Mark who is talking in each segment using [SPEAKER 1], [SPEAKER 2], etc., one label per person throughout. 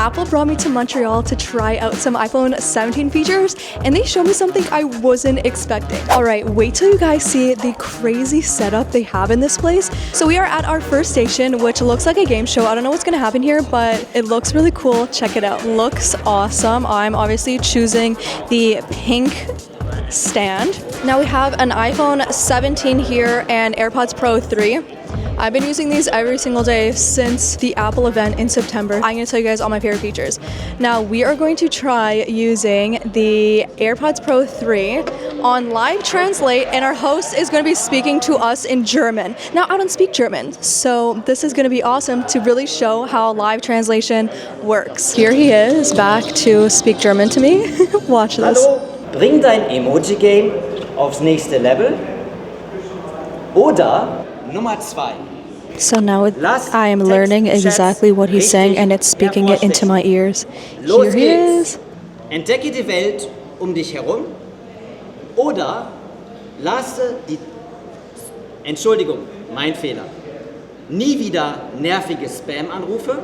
[SPEAKER 1] Apple brought me to Montreal to try out some iPhone 17 features, and they showed me something I wasn't expecting. All right, wait till you guys see the crazy setup they have in this place. So we are at our first station, which looks like a game show. I don't know what's gonna happen here, but it looks really cool. Check it out. Looks awesome. I'm obviously choosing the pink stand. Now we have an iPhone 17 here and AirPods Pro 3. I've been using these every single day since the Apple event in September. I'm going to tell you guys all my favorite features. Now we are going to try using the AirPods Pro 3 on Live Translate, and our host is going to be speaking to us in German. Now I don't speak German, so this is going to be awesome to really show how live translation works. Here he is, back to speak German to me. Watch this.
[SPEAKER 2] Hallo, bring dein Emoji-Game aufs nächste Level. Oder Nummer 2.
[SPEAKER 1] So now I am learning exactly what he's saying, and it's speaking it into my ears. Here he is.
[SPEAKER 2] Entdecke die Welt dich herum. Oder lasse die... Entschuldigung, mein Fehler. Nie wieder nervige Spam-Anrufe.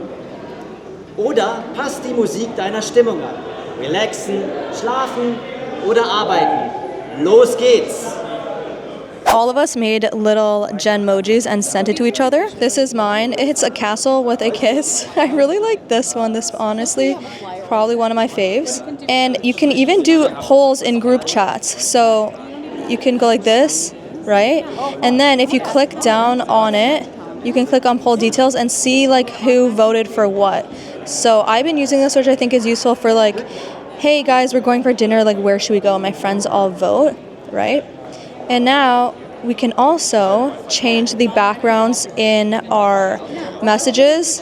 [SPEAKER 2] Oder passt die Musik deiner Stimmung an. Relaxen, schlafen oder arbeiten. Los geht's!
[SPEAKER 1] All of us made little Genmojis and sent it to each other. This is mine. It's a castle with a kiss. I really like this one. This, honestly, probably one of my faves. And you can even do polls in group chats. So you can go like this, right? And then if you click down on it, you can click on poll details and see like who voted for what. So I've been using this, which I think is useful for like, hey guys, we're going for dinner, like where should we go? My friends all vote, right? And now we can also change the backgrounds in our messages.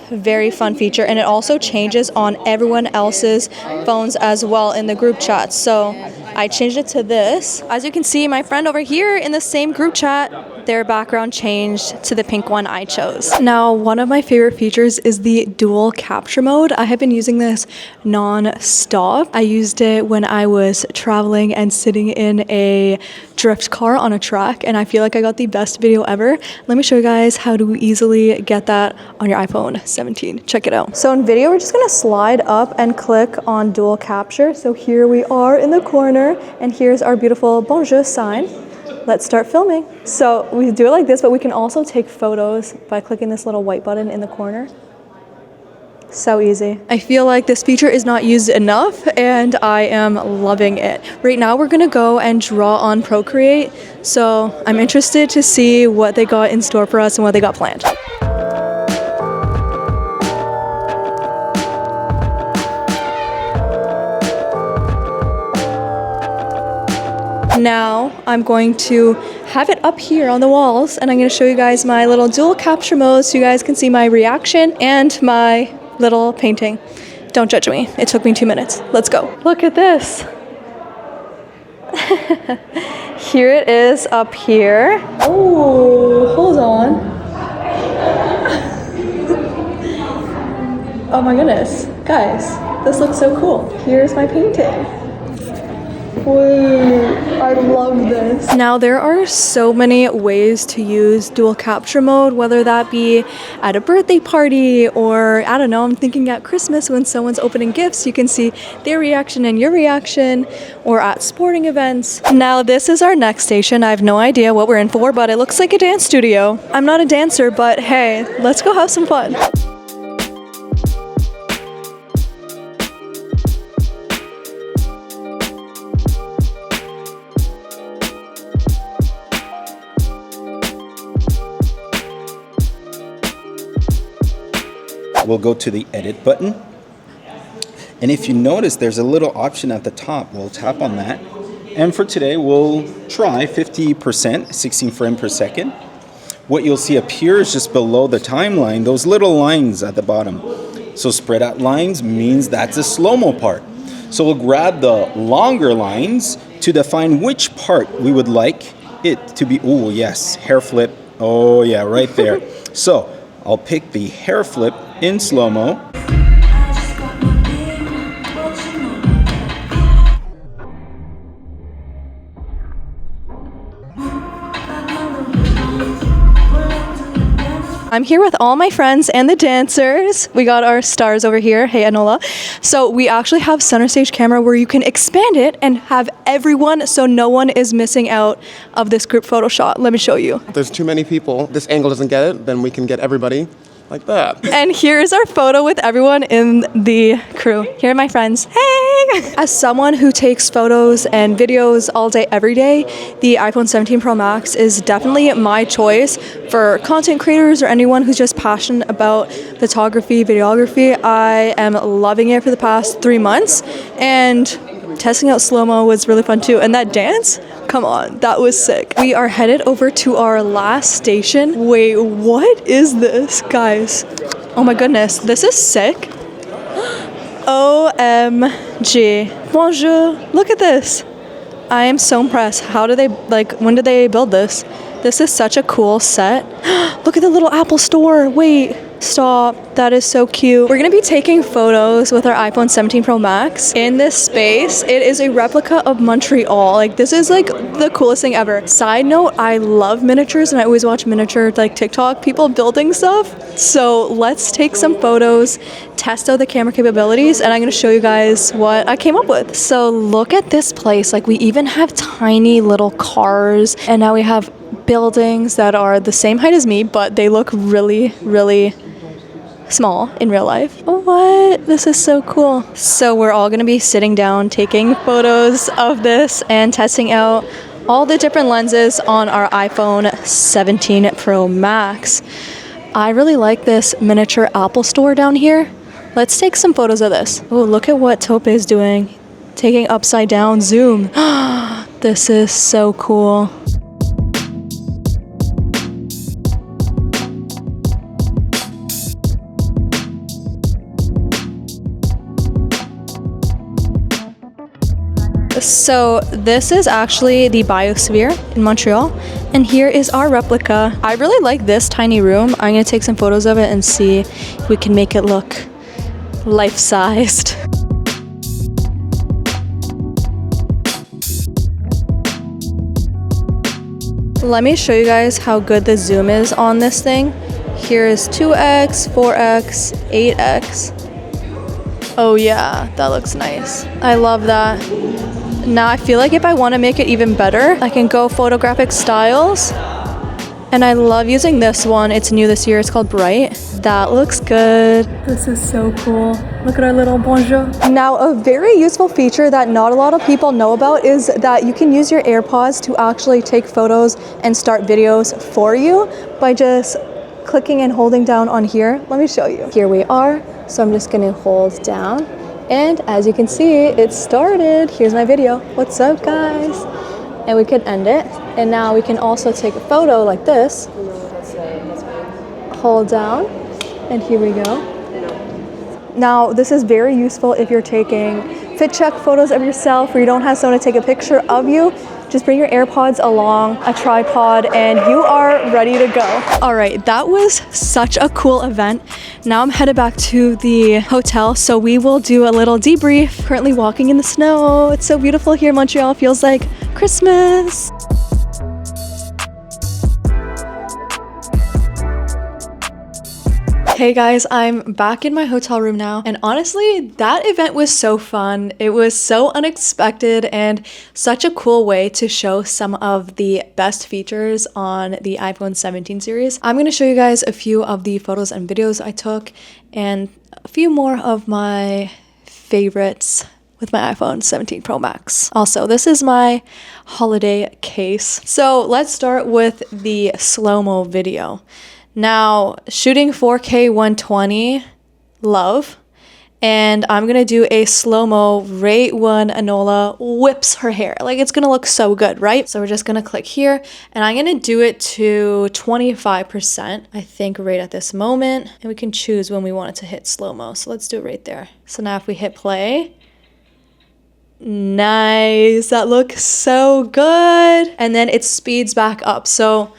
[SPEAKER 1] Very fun feature, and it also changes on everyone else's phones as well in the group chat. So I changed it to this. As you can see, my friend over here in the same group chat, their background changed to the pink one I chose. Now, one of my favorite features is the dual capture mode. I have been using this non-stop. I used it when I was traveling and sitting in a drift car on a track, and I feel like I got the best video ever. Let me show you guys how to easily get that on your iPhone 17. Check it out. So in video, we're just gonna slide up and click on dual capture. So here we are in the corner, and here's our beautiful bonjour sign. Let's start filming. So we do it like this, but we can also take photos by clicking this little white button in the corner. So easy. I feel like this feature is not used enough, and I am loving it. Right now we're gonna go and draw on Procreate, so I'm interested to see what they got in store for us and what they got planned. Now I'm going to have it up here on the walls, and I'm going to show you guys my little dual capture mode so you guys can see my reaction and my little painting. Don't judge me. It took me 2 minutes. Let's go. Look at this. Here it is up here. Oh, hold on. Oh my goodness. Guys, this looks so cool. Here's my painting. Whoa, I love this. Now there are so many ways to use dual capture mode, whether that be at a birthday party or, I don't know, I'm thinking at Christmas when someone's opening gifts, you can see their reaction and your reaction, or at sporting events. Now this is our next station. I have no idea what we're in for, but it looks like a dance studio. I'm not a dancer, but hey, let's go have some fun.
[SPEAKER 3] We'll go to the edit button, and if you notice there's a little option at the top. We'll tap on that, and for today we'll try 50%, 16 frames per second. What you'll see appear is just below the timeline, those little lines at the bottom. So spread out lines means that's the slow-mo part. So we'll grab the longer lines to define which part we would like it to be. Oh yes, hair flip. Oh yeah, right there. So I'll pick the hair flip in slow-mo.
[SPEAKER 1] I'm here with all my friends and the dancers. We got our stars over here. Hey, Anola. So we actually have center stage camera where you can expand it and have everyone so no one is missing out of this group photo shot. Let me show you.
[SPEAKER 4] If there's too many people, this angle doesn't get it, then we can get everybody like that.
[SPEAKER 1] And here's our photo with everyone in the crew. Here are my friends. Hey! As someone who takes photos and videos all day, every day, the iPhone 17 Pro Max is definitely my choice for content creators or anyone who's just passionate about photography, videography. I am loving it for the past 3 months, and testing out slow-mo was really fun too. And that dance? Come on, that was sick. We are headed over to our last station. Wait, what is this, guys? Oh my goodness, this is sick. OMG. Bonjour. Look at this. I am so impressed. How do they, when did they build this? This is such a cool set. Look at the little Apple store. Wait, stop. That is so cute. We're gonna be taking photos with our iPhone 17 Pro Max in this space. It is a replica of Montreal. This is the coolest thing ever. Side note, I love miniatures and I always watch miniature TikTok people building stuff. So let's take some photos, test out the camera capabilities, and I'm gonna show you guys what I came up with. So look at this place. We even have tiny little cars, and now we have buildings that are the same height as me, but they look really, really small in real life. What? This is so cool. So we're all gonna be sitting down, taking photos of this and testing out all the different lenses on our iPhone 17 Pro Max. I really like this miniature Apple store down here. Let's take some photos of this. Oh, look at what Tope is doing. Taking upside down zoom. This is so cool. So this is actually the Biosphere in Montreal, and here is our replica. I really like this tiny room. I'm gonna take some photos of it and see if we can make it look life-sized. Let me show you guys how good the zoom is on this thing. Here is 2x, 4x, 8x. Oh yeah, that looks nice. I love that. Now I feel like if I want to make it even better, I can go photographic styles. And I love using this one. It's new this year. It's called Bright. That looks good. This is so cool. Look at our little bonjour. Now, a very useful feature that not a lot of people know about is that you can use your AirPods to actually take photos and start videos for you by just clicking and holding down on here. Let me show you. Here we are. So I'm just gonna hold down. And as you can see, it started. Here's my video. What's up, guys? And we can end it. And now we can also take a photo like this. Hold down, and here we go. Now, this is very useful if you're taking fit check photos of yourself or you don't have someone to take a picture of you. Just bring your AirPods along, a tripod, and you are ready to go. All right, that was such a cool event. Now I'm headed back to the hotel, so we will do a little debrief. Currently walking in the snow. It's so beautiful here in Montreal. It feels like Christmas. Hey guys, I'm back in my hotel room now, and honestly, that event was so fun. It was so unexpected and such a cool way to show some of the best features on the iPhone 17 series. I'm going to show you guys a few of the photos and videos I took and a few more of my favorites with my iPhone 17 Pro Max. Also, this is my holiday case. So let's start with the slow-mo video. Now, shooting 4K 120, love. And I'm gonna do a slow-mo right when Anola whips her hair. It's gonna look so good, right? So we're just gonna click here, and I'm gonna do it to 25%, I think right at this moment. And we can choose when we want it to hit slow-mo. So let's do it right there. So now if we hit play, nice, that looks so good. And then it speeds back up. So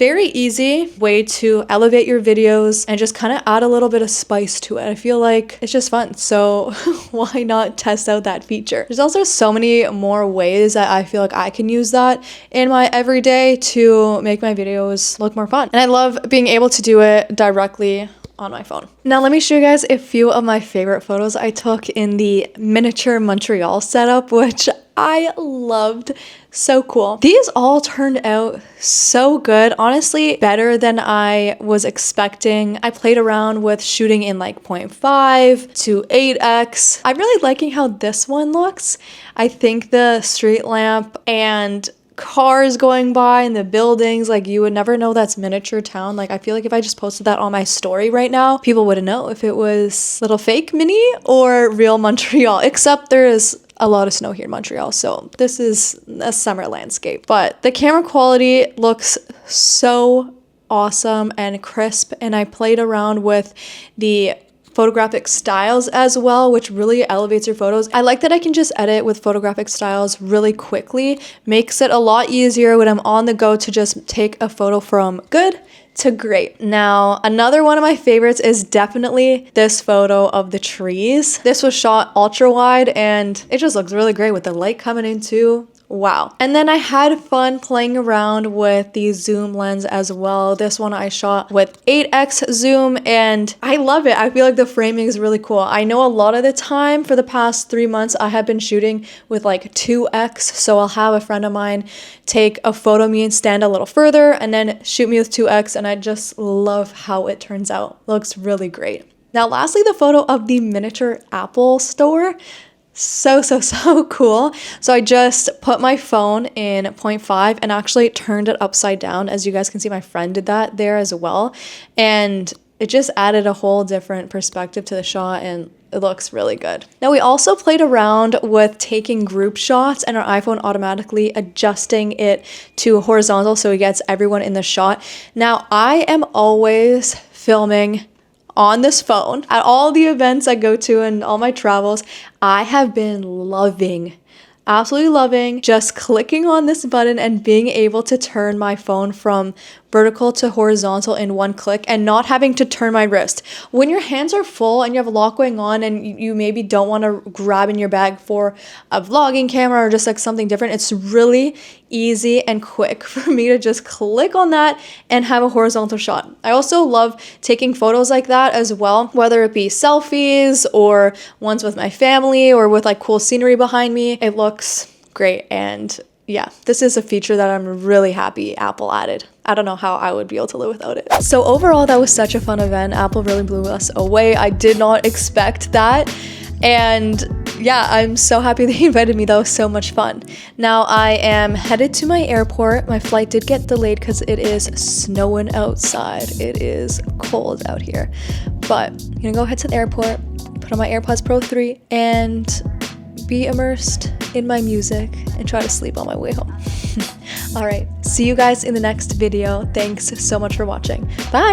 [SPEAKER 1] very easy way to elevate your videos and just kind of add a little bit of spice to it. I feel like it's just fun. So why not test out that feature? There's also so many more ways that I feel like I can use that in my everyday to make my videos look more fun. And I love being able to do it directly on my phone. Now let me show you guys a few of my favorite photos I took in the miniature Montreal setup, which I loved. So cool. These all turned out so good. Honestly, better than I was expecting. I played around with shooting in like 0.5 to 8x. I'm really liking how this one looks. I think the street lamp and cars going by and the buildings, like you would never know that's miniature town. Like I feel like if I just posted that on my story right now, people wouldn't know if it was little fake mini or real Montreal, except there is a lot of snow here in Montreal, so this is a summer landscape. But the camera quality looks so awesome and crisp, and I played around with the photographic styles as well, which really elevates your photos. I like that I can just edit with photographic styles really quickly. Makes it a lot easier when I'm on the go to just take a photo from good to great. Now, another one of my favorites is definitely this photo of the trees. This was shot ultra wide and it just looks really great with the light coming in too. Wow. And then I had fun playing around with the zoom lens as well. This one I shot with 8x zoom and I love it. I feel like the framing is really cool. I know a lot of the time for the past 3 months I have been shooting with like 2x. So I'll have a friend of mine take a photo of me and stand a little further and then shoot me with 2x, and I just love how it turns out. It looks really great. Now lastly, the photo of the miniature Apple store. So cool. So I just put my phone in 0.5 and actually turned it upside down. As you guys can see, my friend did that there as well. And it just added a whole different perspective to the shot and it looks really good. Now we also played around with taking group shots and our iPhone automatically adjusting it to horizontal so it gets everyone in the shot. Now I am always filming on this phone at all the events I go to and all my travels. I have been absolutely loving just clicking on this button and being able to turn my phone from vertical to horizontal in one click and not having to turn my wrist. When your hands are full and you have a lot going on and you maybe don't want to grab in your bag for a vlogging camera or just like something different, it's really easy and quick for me to just click on that and have a horizontal shot. I also love taking photos like that as well, whether it be selfies or ones with my family or with like cool scenery behind me. It looks great, and yeah, this is a feature that I'm really happy Apple added. I don't know how I would be able to live without it. So overall, that was such a fun event. Apple really blew us away. I did not expect that. And yeah, I'm so happy they invited me. That was so much fun. Now I am headed to my airport. My flight did get delayed because it is snowing outside. It is cold out here. But I'm gonna go head to the airport, put on my AirPods Pro 3, and be immersed in my music and try to sleep on my way home. All right, see you guys in the next video. Thanks so much for watching. Bye.